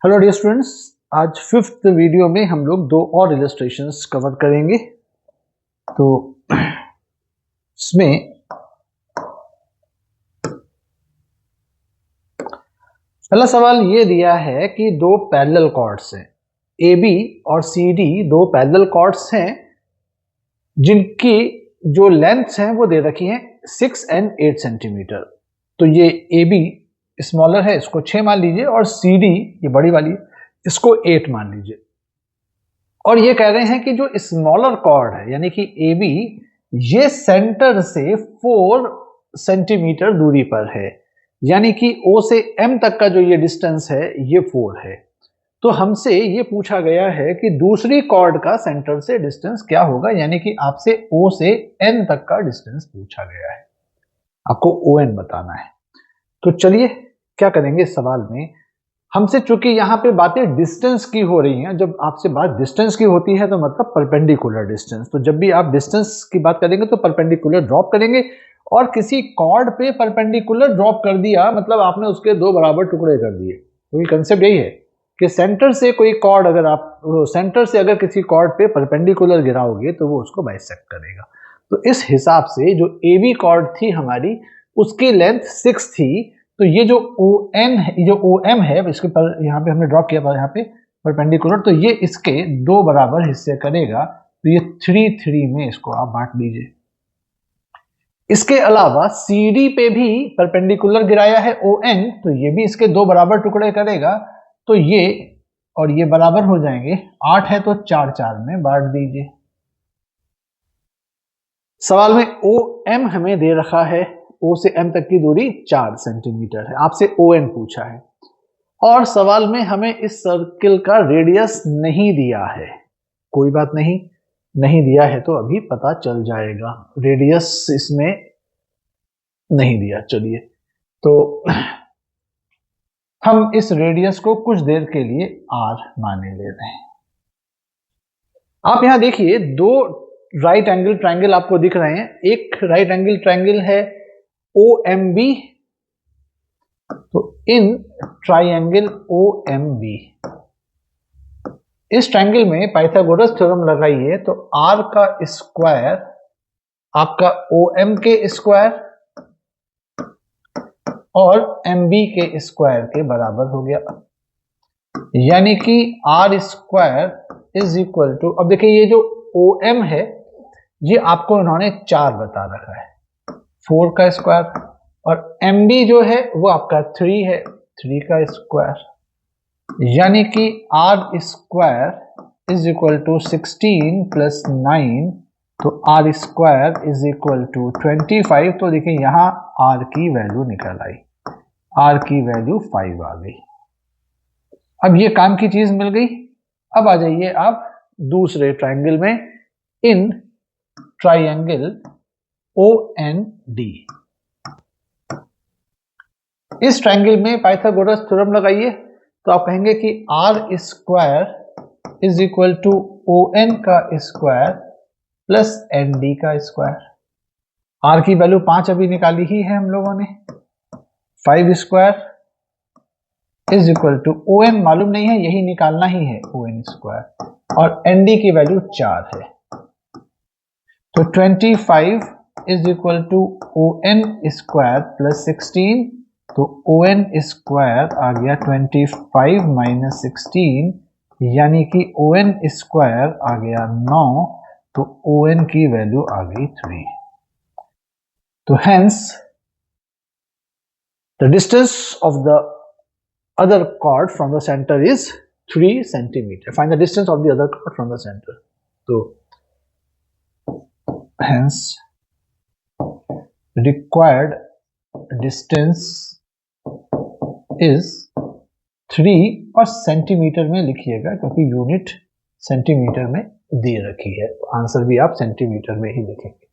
Hello dear students, आज fifth video में हम लोग दो और इलस्ट्रेशंस कवर करेंगे। तो इसमें पहला सवाल ये दिया है कि दो पैरेलल कॉर्ड्स हैं, ए बी और सी डी दो पैरेलल कॉर्ड्स हैं जिनकी जो लेंथ्स हैं वो दे रखी हैं 6 एंड 8 सेंटीमीटर। तो ये ए बी स्मॉलर है, इसको 6 मान लीजिए, और सी डी ये बड़ी वाली इसको 8 मान लीजिए। और ये कह रहे हैं कि जो स्मॉलर कॉर्ड है यानी कि ए बी, ये सेंटर से 4 सेंटीमीटर दूरी पर है, यानी कि ओ से एम तक का जो ये डिस्टेंस है ये 4 है। तो हमसे ये पूछा गया है कि दूसरी कॉर्ड का सेंटर से डिस्टेंस क्या होगा, यानी कि आपसे ओ से एन तक का डिस्टेंस पूछा गया है, आपको ओ एन बताना है। तो चलिए क्या करेंगे इस सवाल में, हमसे चूंकि यहाँ पे बातें डिस्टेंस की हो रही हैं, जब आपसे बात डिस्टेंस की होती है तो मतलब परपेंडिकुलर डिस्टेंस, तो जब भी आप डिस्टेंस की बात करेंगे तो परपेंडिकुलर ड्रॉप करेंगे। और किसी कॉर्ड पे परपेंडिकुलर ड्रॉप कर दिया मतलब आपने उसके दो बराबर टुकड़े कर दिए। तो ये कंसेप्ट यही है कि सेंटर से कोई कॉर्ड, अगर आप सेंटर से अगर किसी कॉर्ड पे परपेंडिकुलर गिराओगे तो वो उसको बाइसेक्ट करेगा। तो इस हिसाब से जो ए बी कॉर्ड थी हमारी, उसकी लेंथ 6 थी। तो ये जो ओ एन है, जो ओ एम है, इसके पर यहाँ पे हमने ड्रॉ किया पर यहाँ पे परपेंडिकुलर, तो ये इसके दो बराबर हिस्से करेगा। तो ये 3 में इसको आप बांट दीजिए। इसके अलावा सी डी पे भी परपेंडिकुलर गिराया है ओ एन, तो ये भी इसके दो बराबर टुकड़े करेगा। तो ये और ये बराबर हो जाएंगे, 8 है तो 4 में बांट दीजिए। सवाल में ओ एम हमें दे रखा है, ओ से एम तक की दूरी 4 सेंटीमीटर है, आपसे ओ एन पूछा है। और सवाल में हमें इस सर्किल का रेडियस नहीं दिया है। कोई बात नहीं, नहीं दिया है तो अभी पता चल जाएगा, रेडियस इसमें नहीं दिया। चलिए तो हम इस रेडियस को कुछ देर के लिए आर माने ले रहे हैं। आप यहां देखिए दो राइट एंगल ट्रायंगल आपको दिख रहे हैं। एक राइट एंगल ट्रायंगल है ओ एम बी, तो इन ट्रायंगल ओ एम बी, इस ट्रायंगल में पाइथागोरस थ्योरम लगाइए तो आर का स्क्वायर आपका ओ एम के स्क्वायर और एम बी के स्क्वायर के बराबर हो गया, यानी कि R square is equal to, अब देखिए ये जो ओ एम है ये आपको इन्होंने 4 बता रखा है, 4 का स्क्वायर, और एम बी जो है वो आपका 3 है, 3 का स्क्वायर, यानी कि R square is equal to 16 plus 9, तो R square is equal to 25। तो देखिए यहां आर की वैल्यू निकल आई, आर की वैल्यू 5 आ गई। अब ये काम की चीज मिल गई। अब आ जाइए आप दूसरे ट्रायंगल में, इन ट्रायंगल ओ एन डी, इस ट्रायंगल में पाइथागोरस थ्योरम लगाइए तो आप कहेंगे कि R square is equal to O N का स्क्वायर प्लस एन डी का स्क्वायर। आर की वैल्यू 5 अभी निकाली ही है हम लोगों ने, 5 square is equal to O N मालूम नहीं है, यही निकालना ही है ओ एन स्क्वायर, और एन डी की वैल्यू 4 है। तो 25 is equal to O N square plus 16, तो ओ एन स्क्वायर आ गया 25 माइनस 16, यानी कि ओ एन स्क्वायर आ गया 9, तो ओ एन की वैल्यू आ गई 3। तो hence the distance of the other chord from the center is 3 centimeter. Find the distance of the other chord from the center. So hence required distance is 3, और centimetre में लिखिएगा क्योंकि unit centimetre में दे रखी है, answer भी आप centimetre में ही लिखेंगे।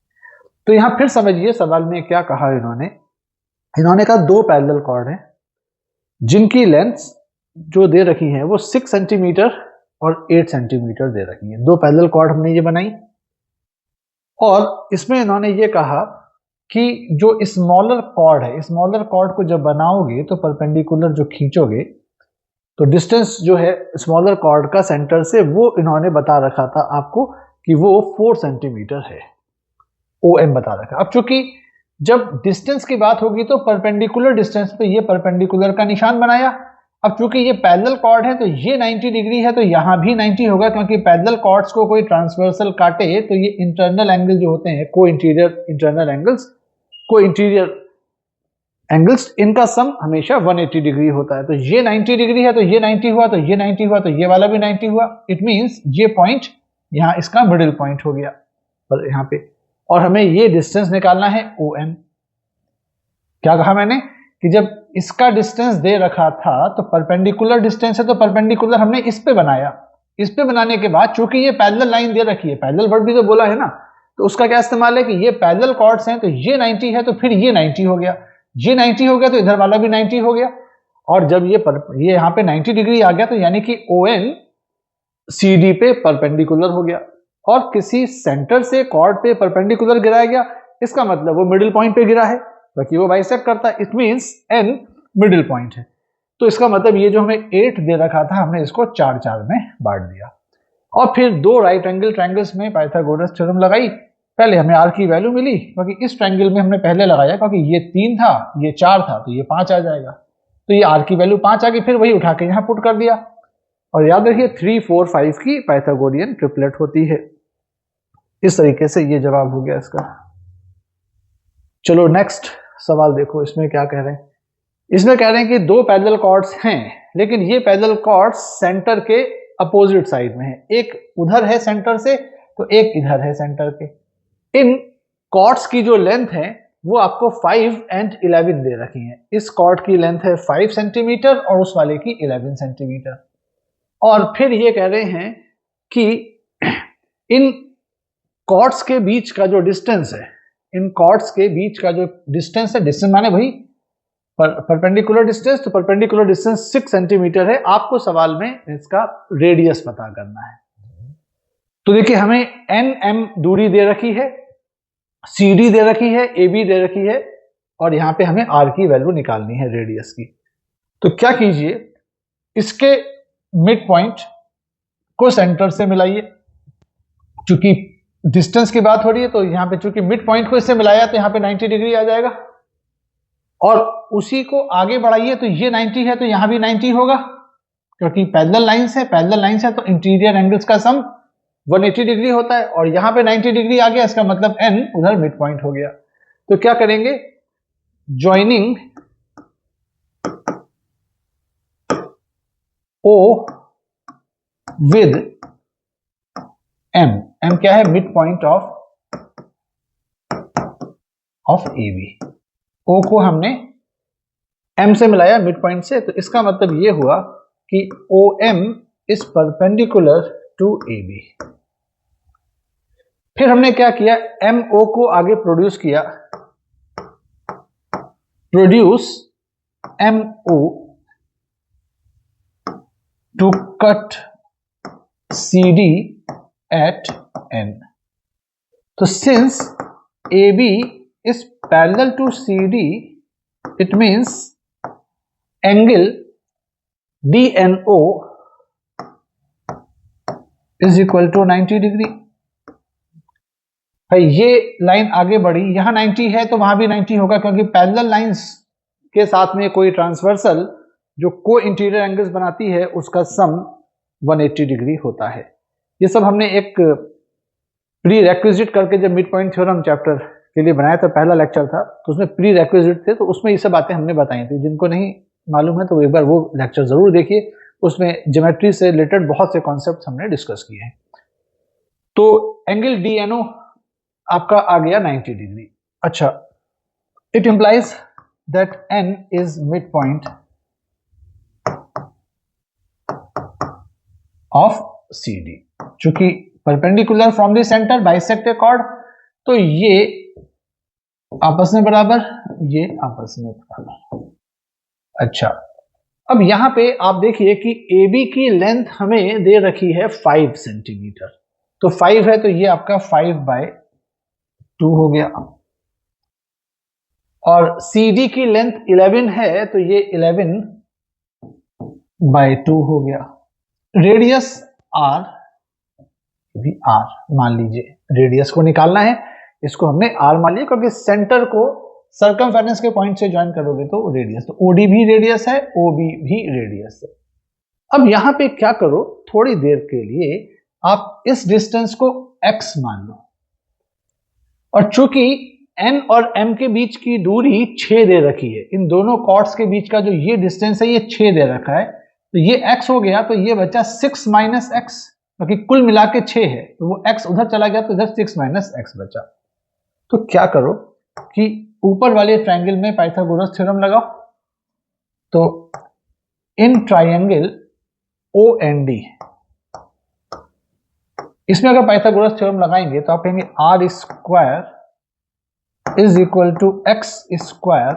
तो यहां फिर समझिए सवाल में क्या कहा इन्होंने कहा दो पैरेलल कॉर्ड हैं जिनकी लेंथ जो दे रखी है वो 6 सेंटीमीटर और 8 सेंटीमीटर दे रखी है। दो पैरेलल कॉर्ड हमने ये बनाई, और इसमें इन्होंने ये कहा कि जो स्मॉलर कॉर्ड है, स्मॉलर कॉर्ड को जब बनाओगे तो परपेंडिकुलर जो खींचोगे तो डिस्टेंस जो है स्मॉलर कॉर्ड का सेंटर से वो इन्होंने बता रखा था आपको कि वो 4 सेंटीमीटर है, OM बता रखा। अब चूंकि जब डिस्टेंस की बात होगी तो परपेंडिकुलर डिस्टेंस पे ये परपेंडिकुलर का निशान बनाया। अब चूंकि ये पैरेलल कॉर्ड है तो ये 90 डिग्री है, तो यहां भी 90 होगा, क्योंकि पैरेलल कॉर्ड्स को कोई ट्रांसवर्सल काटे तो ये इंटरनल एंगल जो होते हैं, को इंटीरियर इंटरनल एंगल्स, को इंटीरियर एंगल्स, इनका सम हमेशा 180 डिग्री होता है। तो ये 90 डिग्री है तो ये 90 हुआ, तो ये 90 हुआ, तो ये वाला भी 90 हुआ। इट मींस ये पॉइंट यहां इसका मिडिल पॉइंट हो गया पर यहां पे, और हमें ये डिस्टेंस निकालना है OM। क्या कहा मैंने कि जब इसका डिस्टेंस दे रखा था तो परपेंडिकुलर डिस्टेंस है, तो परपेंडिकुलर हमने इस पे बनाया। इस पे बनाने के बाद चूंकि ये पैरेलल लाइन दे रखी है, पैरेलल वर्ड भी तो बोला है ना, तो उसका क्या इस्तेमाल है कि ये पैरेलल कॉर्ड्स हैं, तो ये 90 है तो फिर ये 90 हो गया, ये 90 हो गया तो इधर वाला भी 90 हो गया। और जब ये यहां पे 90 डिग्री आ गया तो यानी कि ON CD पे परपेंडिकुलर हो गया, और किसी सेंटर से कॉर्ड पे परपेंडिकुलर गिराया गया, इसका मतलब वो मिडिल पॉइंट पे गिरा है, क्योंकि वो बाइसेक्ट करता है। It means N middle point है। तो इसका मतलब ये जो हमें 8 दे रखा था, हमने इसको 4 में बांट दिया। और फिर दो राइट एंगल ट्रायंगल्स में पाइथागोरस थ्योरम लगाई। पहले हमें R की वैल्यू मिली, क्योंकि इस ट्रायंगल में हमने पहले लगाया, क्योंकि ये 3 था, ये 4 था, तो ये 5 आ जाएगा। तो ये R की वैल्यू 5 आ गई, फिर वही उठा के यहां पुट कर दिया। और याद रखिए 3, 4, 5 की पाइथागोरियन ट्रिपलेट होती है। इस तरीके से ये जवाब हो गया इसका। चलो नेक्स्ट सवाल देखो, इसमें क्या कह रहे हैं। इसमें कह रहे हैं कि दो पैरेलल कॉर्ड्स हैं, लेकिन ये पैरेलल कॉर्ड्स सेंटर के अपोजिट साइड में है। एक उधर है सेंटर से, तो एक इधर है सेंटर के। इन कॉर्ड्स की जो लेंथ है वो आपको 5 एंड 11 दे रखी है। इस कॉर्ड की लेंथ है 5 सेंटीमीटर और उस वाले की 11 सेंटीमीटर। और फिर ये कह रहे हैं कि इन कॉर्ड्स के बीच का जो डिस्टेंस है, इन कॉर्ड्स के बीच का जो डिस्टेंस है, डिस्टेंस माने भाई परपेंडिकुलर डिस्टेंस, तो परपेंडिकुलर डिस्टेंस 6 सेंटीमीटर है। आपको सवाल में इसका रेडियस पता करना है। तो देखिए हमें NM दूरी दे रखी है, CD दे रखी है, AB दे रखी है, और यहां पे हमें R की वैल्यू निकालनी है रेडियस की। तो क्या कीजिए, इसके मिड पॉइंट को सेंटर से मिलाइए। चूंकि डिस्टेंस की बात हो रही है तो यहां पे चूंकि मिड पॉइंट को इससे मिलाया तो यहां पे 90 डिग्री आ जाएगा। और उसी को आगे बढ़ाइए तो ये 90 है तो यहां भी 90 होगा, क्योंकि पैरेलल लाइंस है, पैरेलल लाइंस है तो इंटीरियर एंगल्स का सम 180 डिग्री होता है। और यहां पे 90 डिग्री आ गया, इसका मतलब N उधर मिड पॉइंट हो गया। तो क्या करेंगे, joining O with M, M क्या है, mid point of AB। O को हमने M से मिलाया मिड पॉइंट से, तो इसका मतलब ये हुआ कि OM is perpendicular to AB। फिर हमने क्या किया, MO को आगे प्रोड्यूस किया, produce MO to cut CD at N। तो since AB is parallel to CD, it means angle DNO is equal to 90 degree. भाई ये लाइन आगे बढ़ी, यहां 90 है तो वहां भी 90 होगा, क्योंकि पैरेलल लाइंस के साथ में कोई ट्रांसवर्सल जो को इंटीरियर एंगल्स बनाती है उसका सम 180 डिग्री होता है। ये सब हमने एक प्री रेक्विजिट करके जब मिड पॉइंट थ्योरम चैप्टर के लिए बनाया था, पहला लेक्चर था, तो उसमें प्री रेक्विजिट थे, तो उसमें ये सब बातें हमने बताई थी। जिनको नहीं मालूम है तो एक बार वो लेक्चर जरूर देखिए, उसमें ज्योमेट्री से रिलेटेड बहुत से कॉन्सेप्ट हमने डिस्कस किए हैं। तो एंगल DNO आपका आ गया 90 डिग्री। अच्छा, it implies that N is mid point of CD। चूंकि perpendicular from the centre bisect a chord, तो ये आपस में बराबर, ये आपस में बराबर। अच्छा, अब यहां पे आप देखिए कि AB की लेंथ हमें दे रखी है 5 सेंटीमीटर, तो 5 है तो ये आपका 5/2 हो गया। और CD की लेंथ 11 है तो ये 11 बाय 2 हो गया। रेडियस आर, भी आर मान लीजिए, रेडियस को निकालना है, इसको हमने आर मान लिया क्योंकि सेंटर को सर्कमफेरेंस के पॉइंट से ज्वाइन करोगे तो रेडियस, तो ओडी भी रेडियस है, ओबी भी रेडियस है। अब यहां पे क्या करो, थोड़ी देर के लिए आप इस डिस्टेंस को x मान लो, और चूंकि n और m के बीच की दूरी 6 दे रखी है, इन दोनों कॉर्ड्स के बीच का जो ये डिस्टेंस है ये 6 दे रखा है, तो ये x हो गया, तो ये बचा 6 माइनस एक्स, क्योंकि कुल मिला के 6 है, तो वो x उधर चला गया, तो इधर 6 माइनस एक्स बचा। तो क्या करो कि ऊपर वाले ट्रायंगल में पाइथागोरस थ्योरम लगाओ। तो इन ट्रायंगल OND, इसमें अगर पाइथागोरस थ्योरम लगाएंगे तो आप कहेंगे are square is equal to X square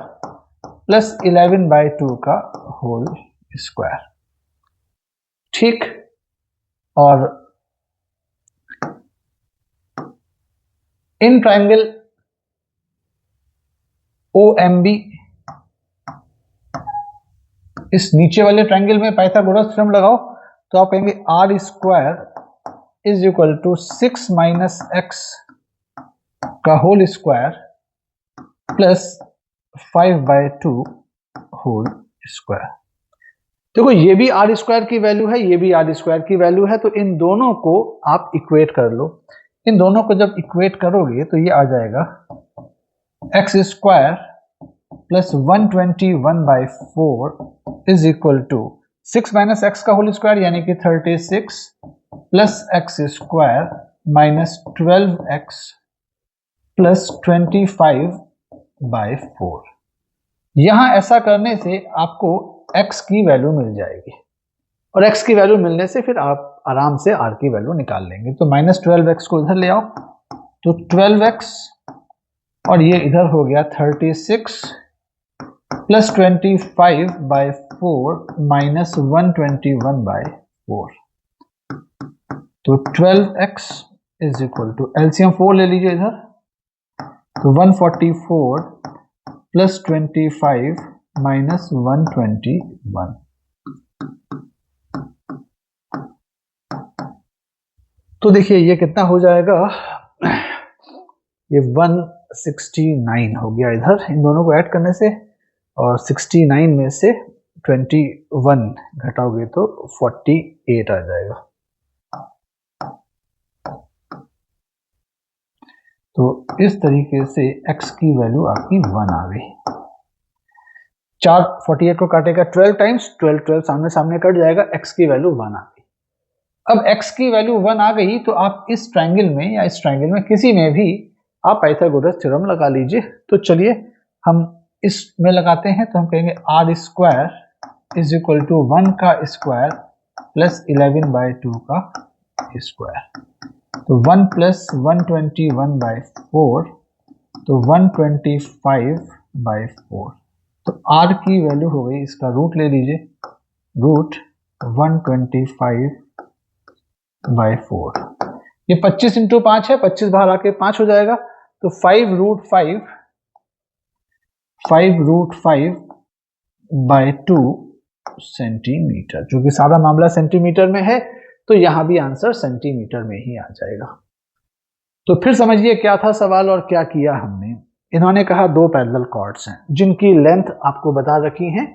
plus 11/2 का होल स्क्वायर। ठीक, और इन ट्रायंगल OMB, इस नीचे वाले ट्रायंगल में पाइथागोरस थ्योरम लगाओ, तो आप कहेंगे are square is equal to 6 minus x का whole square plus 5/2 whole square. देखो ये भी आर स्क्वायर की वैल्यू है, ये भी आर स्क्वायर की वैल्यू है, तो इन दोनों को आप इक्वेट कर लो। इन दोनों को जब इक्वेट करोगे तो ये आ जाएगा X square plus 121/4 is equal to 6 minus x का होल स्क्वायर यानी कि 36 प्लस X square minus 12x plus 25/4। यहां ऐसा करने से आपको x की वैल्यू मिल जाएगी, और x की वैल्यू मिलने से फिर आप आराम से r की वैल्यू निकाल लेंगे। तो माइनस 12x को इधर ले आओ, तो 12x, और ये इधर हो गया 36 प्लस 25/4 माइनस 121/4। तो 12x is equal to, LCM 4 ले लीजिए इधर, तो 144 प्लस 25 माइनस 121। तो देखिए ये कितना हो जाएगा, ये 169 हो गया इधर, इन दोनों को ऐड करने से, और 69 में से 21 घटाओगे तो 48 आ जाएगा। तो इस तरीके से x की वैल्यू आपकी 1 आ गई। 4 48 को काटेगा 12 टाइम्स, 12 सामने सामने कट जाएगा, x की वैल्यू 1 आ गई। अब x की वैल्यू 1 आ गई, तो आप इस ट्रायंगल में या इस ट्रायंगल में किसी में भी आप पाइथागोरस थ्योरम लगा लीजिए। तो चलिए हम इसमें लगाते हैं, तो हम कहेंगे are square is equal to 1 का स्क्वायर प्लस 11/2 का स्क्वायर। तो 1 प्लस 121/4, तो 125/4। तो r की वैल्यू हो गई, इसका रूट ले लीजिए, रूट 125/4। ये 25 इंटू 5 है, 25 बाहर आके 5 हो जाएगा, तो 5√5/2 सेंटीमीटर, जो कि सारा मामला सेंटीमीटर में है, तो यहां भी आंसर सेंटीमीटर में ही आ जाएगा। तो फिर समझिए क्या था सवाल और क्या किया हमने। इन्होंने कहा दो पैरेलल कॉर्ड्स हैं जिनकी लेंथ आपको बता रखी है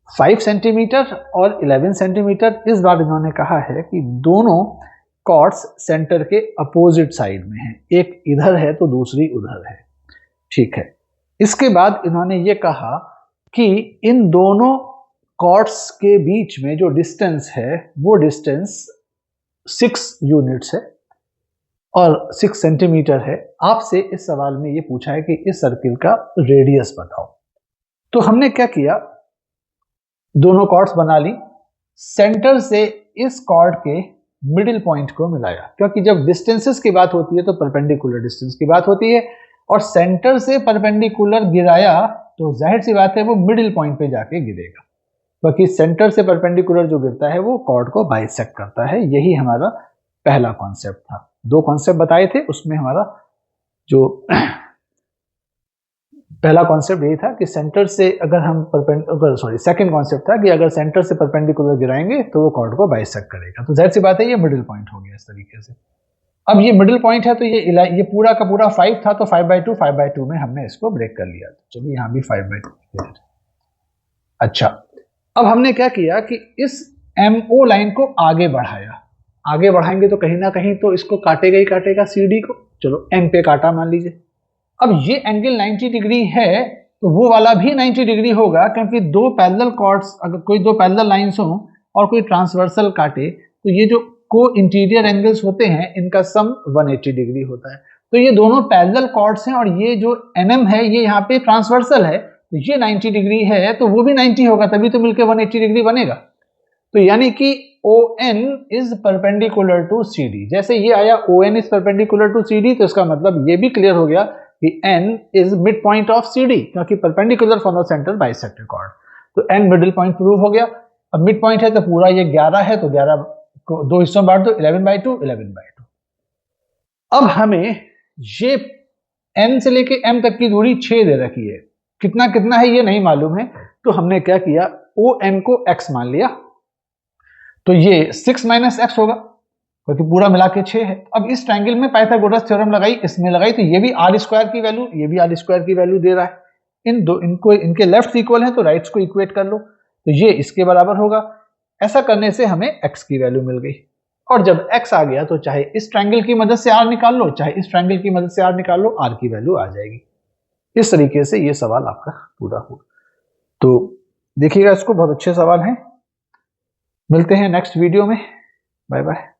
5 सेंटीमीटर और 11 सेंटीमीटर। इस बार इन्होंने कहा है कि दोनों कॉर्ड्स सेंटर के अपोजिट साइड में हैं, एक इधर है तो दूसरी उधर है। ठीक है, इसके बाद इन्होंने ये कहा कि इन दोनों कॉर्ड्स के बीच में जो डिस्टेंस है वो डिस्टेंस 6 यूनिट्स है और 6 सेंटीमीटर है। आपसे इस सवाल में ये पूछा है कि इस सर्किल का रेडियस बताओ। तो हमने क्या किया, दोनों कॉर्ड्स बना ली, सेंटर से इस कॉर्ड के मिडिल पॉइंट को मिलाया, क्योंकि जब डिस्टेंसेस की बात होती है तो परपेंडिकुलर डिस्टेंस की बात होती है, और सेंटर से परपेंडिकुलर गिराया तो जाहिर सी बात है वो मिडिल पॉइंट पे जाके गिरेगा, क्योंकि सेंटर से परपेंडिकुलर जो गिरता है वो कॉर्ड को बाइसेक्ट करता है। यही हमारा पहला कॉन्सेप्ट था। 2 कॉन्सेप्ट बताए थे, उसमें हमारा जो पहला कॉन्सेप्ट यही था कि सेंटर से अगर हम सेकंड कॉन्सेप्ट था कि अगर सेंटर से परपेंडिकुलर गिराएंगे तो वो कॉर्ड को बाइसेक्ट करेगा। तो जाहिर सी बात है ये मिडिल पॉइंट हो गया इस तरीके से। अब ये मिडिल पॉइंट है तो ये पूरा का पूरा 5 था, तो 5/2 में हमने इसको ब्रेक कर लिया। तो चलिए यहाँ भी 5/2। अच्छा, अब हमने क्या किया कि इस MO लाइन को आगे बढ़ाया। आगे बढ़ाएंगे तो कहीं ना कहीं तो इसको काटेगा ही काटेगा CD को। चलो M पे काटा मान लीजिए। अब ये एंगल 90 डिग्री है तो वो वाला भी 90 डिग्री होगा, क्योंकि दो पैरेलल कॉर्ड्स, अगर कोई दो पैरेलल लाइंस हो और कोई ट्रांसवर्सल काटे तो ये जो को इंटीरियर एंगल्स होते हैं इनका सम 180 डिग्री होता है। तो ये दोनों पैरेलल कॉर्ड्स हैं और ये जो NM है ये यहाँ पे ट्रांसवर्सल है, तो ये 90 डिग्री है तो वो भी 90 होगा, तभी तो मिलकर 180 डिग्री बनेगा। तो यानी कि ON is perpendicular to CD। जैसे ये आया ON is perpendicular to CD, तो इसका मतलब ये भी क्लियर हो गया कि N is mid point of CD, क्योंकि perpendicular from the centre bisected chord. तो N मिडिल पॉइंट प्रूव हो गया। अब मिड पॉइंट है तो पूरा ये 11 है, तो 11 को दो हिस्सों में बांट दो, 11/2 11/2। अब हमें ये N से लेके M तक की दूरी 6 दे रखी है, कितना कितना है ये नहीं मालूम है, तो हमने क्या किया, ON को x मान लिया, तो ये 6 - x होगा क्योंकि पूरा मिला के 6 है। अब इस ट्रायंगल में पाइथागोरस थ्योरम लगाई, इसमें लगाई, तो ये भी r² की वैल्यू, ये भी r² की वैल्यू दे रहा है। इनके लेफ्ट इक्वल है तो राइट्स को इक्वेट कर लो, तो ये इसके बराबर होगा। ऐसा करने से हमें x की वैल्यू मिल गई। और जब x आ गया तो चाहे इस ट्रायंगल की मदद से r निकाल लो, चाहे इस ट्रायंगल की मदद से r निकाल लो, r की वैल्यू आ जाएगी। इस तरीके से ये सवाल आपका पूरा हुआ। तो देखिएगा इसको, बहुत अच्छे सवाल हैं। मिलते हैं नेक्स्ट वीडियो में। Bye bye.